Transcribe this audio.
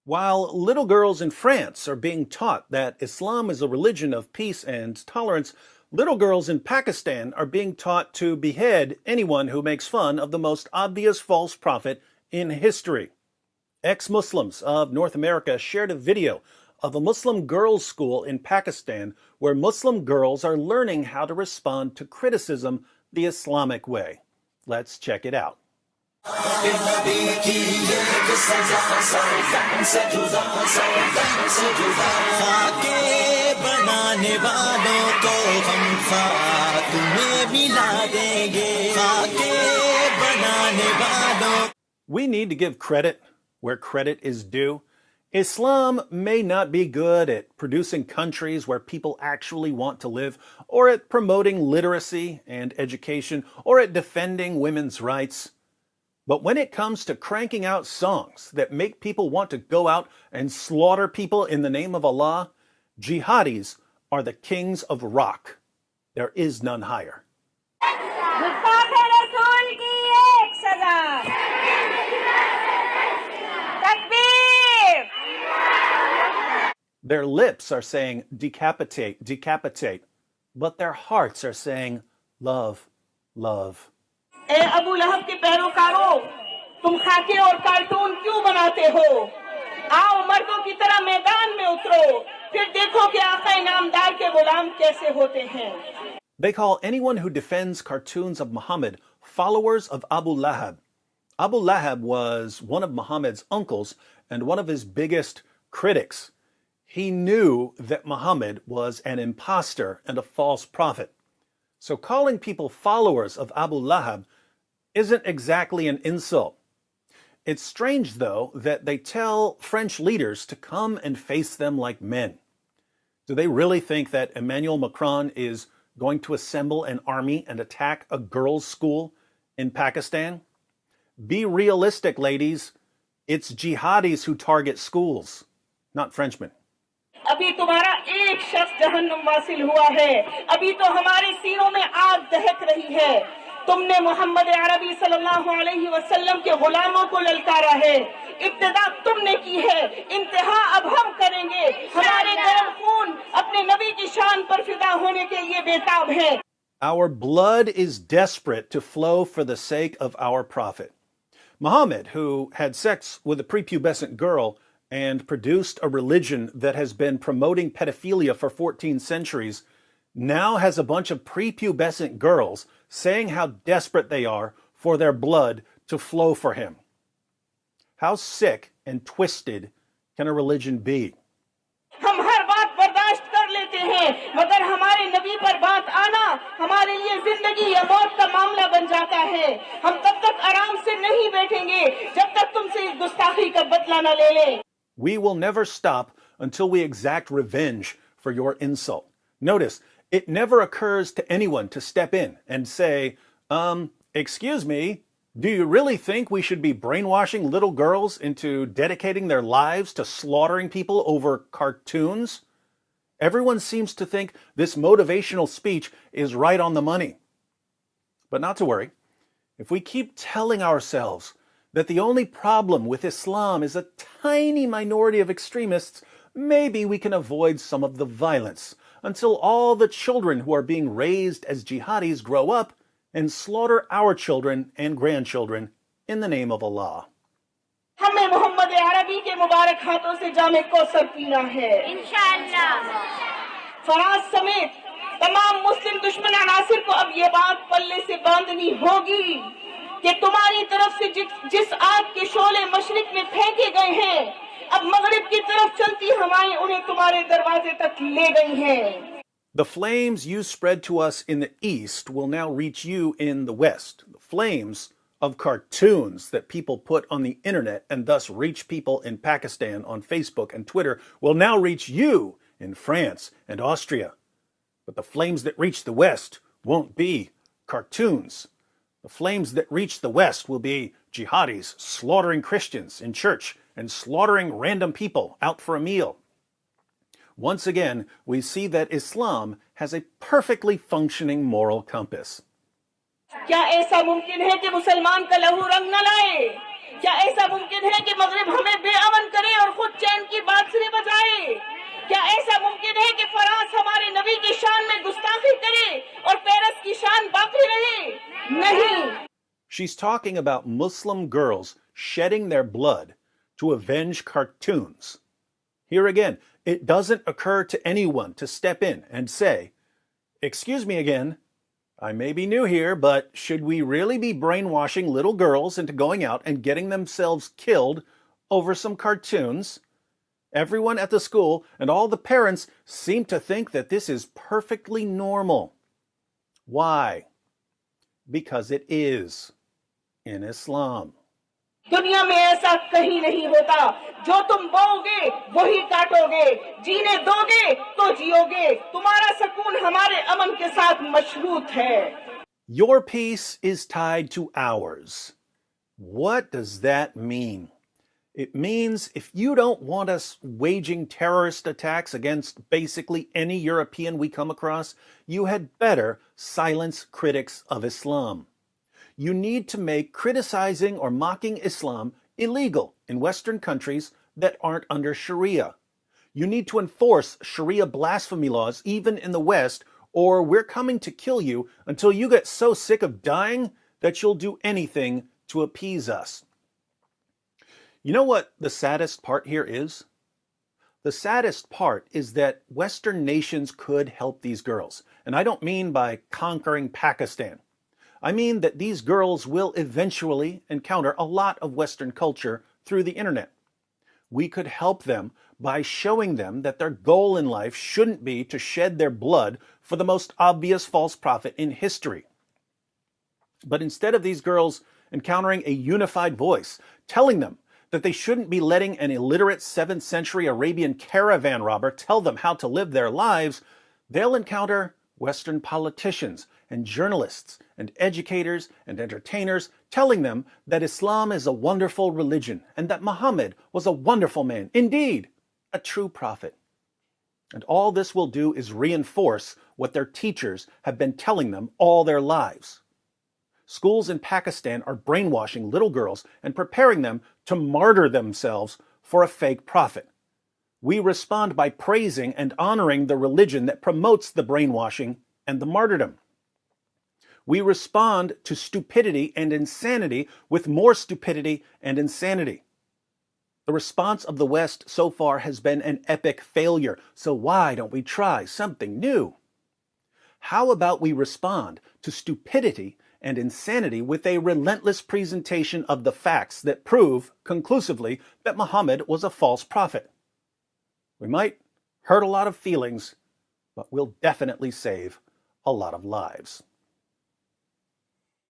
While little girls in France are being taught that Islam is a religion of peace and tolerance, little girls in Pakistan are being taught to behead anyone who makes fun of the most obvious false prophet in history. Ex-Muslims of North America shared a video of a Muslim girls' school in Pakistan where Muslim girls are learning how to respond to criticism the Islamic way. Let's check it out. We need to give credit where credit is due. Islam may not be good at producing countries where people actually want to live, or at promoting literacy and education, or at defending women's rights. But when it comes to cranking out songs that make people want to go out and slaughter people in the name of Allah, jihadis are the kings of rock. There is none higher. Their lips are saying decapitate, decapitate, but their hearts are saying love, love. ए अबू लहब के पैरोकारों, तुम खाके और cartoon क्यों बनाते हो? आओ मर्दों की तरह मैदान में उतरो, फिर देखो कि आका इनामदार के गुलाम कैसे होते हैं. They call anyone who defends cartoons of Muhammad followers of Abu Lahab. Abu Lahab was one of Muhammad's uncles and one of his biggest critics. He knew that Muhammad was an impostor and a false prophet. So calling people followers of Abu Lahab isn't exactly an insult. It's strange, though, that they tell French leaders to come and face them like men. Do they really think that Emmanuel Macron is going to assemble an army and attack a girls' school in Pakistan? Be realistic, ladies. It's jihadis who target schools, not Frenchmen. अभी तुम्हारा एक शख्स जहन्नुम Vasil हुआ है. अभी तो हमारे सीनों में आग दहक रही है. तुमने मोहम्मद अरबी सल्लल्लाहु अलैहि वसल्लम के गुलामों को ललकारा है. इब्तिदा तुमने की है, इंतहा अब हम करेंगे. हमारे गर्म खून अपने नबी की शान पर फिदा होने के लिए बेताब है. Our blood is desperate to flow for the sake of our prophet. Muhammad, who had sex with a prepubescent girl and produced a religion that has been promoting pedophilia for 14 centuries, now has a bunch of prepubescent girls saying how desperate they are for their blood to flow for him. How sick and twisted can a religion be? हम हर बात बर्दाश्त कर लेते हैं, मगर हमारे नबी पर बात आना हमारे लिए जिंदगी या मौत का मामला बन जाता है. हम तब तक आराम से नहीं बैठेंगे जब तक तुमसे इस गुस्ताखी का बदला न ले लें. We will never stop until we exact revenge for your insult. Notice, it never occurs to anyone to step in and say, excuse me, do you really think we should be brainwashing little girls into dedicating their lives to slaughtering people over cartoons? Everyone seems to think this motivational speech is right on the money. But not to worry. If we keep telling ourselves that the only problem with Islam is a tiny minority of extremists, maybe we can avoid some of the violence until all the children who are being raised as jihadis grow up and slaughter our children and grandchildren in the name of Allah. हमें मोहम्मद अरबी के मुबारक हाथों से जामे कौसर पीना है इंशाअल्लाह. फराज समेत तमाम मुस्लिम दुश्मन अनासिर को अब ये बात पल्ले से बांधनी होगी कि तुम्हारी तरफ से जिस आग के शोले मशरिक में फेंके गए हैं, अब मगरिब की तरफ चलती हवाएं उन्हें तुम्हारे दरवाजे तक ले गई हैं. The flames you spread to us in the east will now reach you in the west. The flames of cartoons that people put on the internet and thus reach people in Pakistan on Facebook and Twitter will now reach you in France and Austria. But the flames that reach the west won't be cartoons. The flames that reach the west will be jihadis slaughtering Christians in church and slaughtering random people out for a meal. Once again, we see that Islam has a perfectly functioning moral compass. क्या ऐसा मुमकिन है कि मुसलमान का लहू रंग न लाए? क्या ऐसा मुमकिन है कि मगरिब हमें बेअमन करे और खुद चैन की बांसुरी बजाए? क्या ऐसा मुमकिन है कि फ्रांस हमारे नबी की शान में गुस्ताखी करे और पेरिस की शान बाकी रहे? नहीं. She's talking about Muslim girls shedding their blood to avenge cartoons. Here again, it doesn't occur to anyone to step in and say, "Excuse me again, I may be new here, but should we really be brainwashing little girls into going out and getting themselves killed over some cartoons?" Everyone at the school and all the parents seem to think that this is perfectly normal. Why? Because it is in Islam. दुनिया में ऐसा कहीं नहीं होता. जो तुम बोओगे वही काटोगे. जीने दोगे तो जियोगे. तुम्हारा सुकून हमारे अमन के साथ मशरूत है. Your peace is tied to ours. What does that mean? It means if you don't want us waging terrorist attacks against basically any European we come across, you had better silence critics of Islam. You need to make criticizing or mocking Islam illegal in Western countries that aren't under Sharia. You need to enforce Sharia blasphemy laws even in the West, or we're coming to kill you until you get so sick of dying that you'll do anything to appease us. You know what the saddest part here is? The saddest part is that Western nations could help these girls. And I don't mean by conquering Pakistan. I mean that these girls will eventually encounter a lot of Western culture through the internet. We could help them by showing them that their goal in life shouldn't be to shed their blood for the most obvious false prophet in history. But instead of these girls encountering a unified voice, telling them that they shouldn't be letting an illiterate 7th century Arabian caravan robber tell them how to live their lives, they'll encounter Western politicians and journalists and educators and entertainers telling them that Islam is a wonderful religion and that Muhammad was a wonderful man, indeed, a true prophet. And all this will do is reinforce what their teachers have been telling them all their lives. Schools in Pakistan are brainwashing little girls and preparing them to martyr themselves for a fake prophet. We respond by praising and honoring the religion that promotes the brainwashing and the martyrdom. We respond to stupidity and insanity with more stupidity and insanity. The response of the West so far has been an epic failure, so why don't we try something new? How about we respond to stupidity and insanity with a relentless presentation of the facts that prove conclusively that Muhammad was a false prophet? We might hurt a lot of feelings, but we'll definitely save a lot of lives.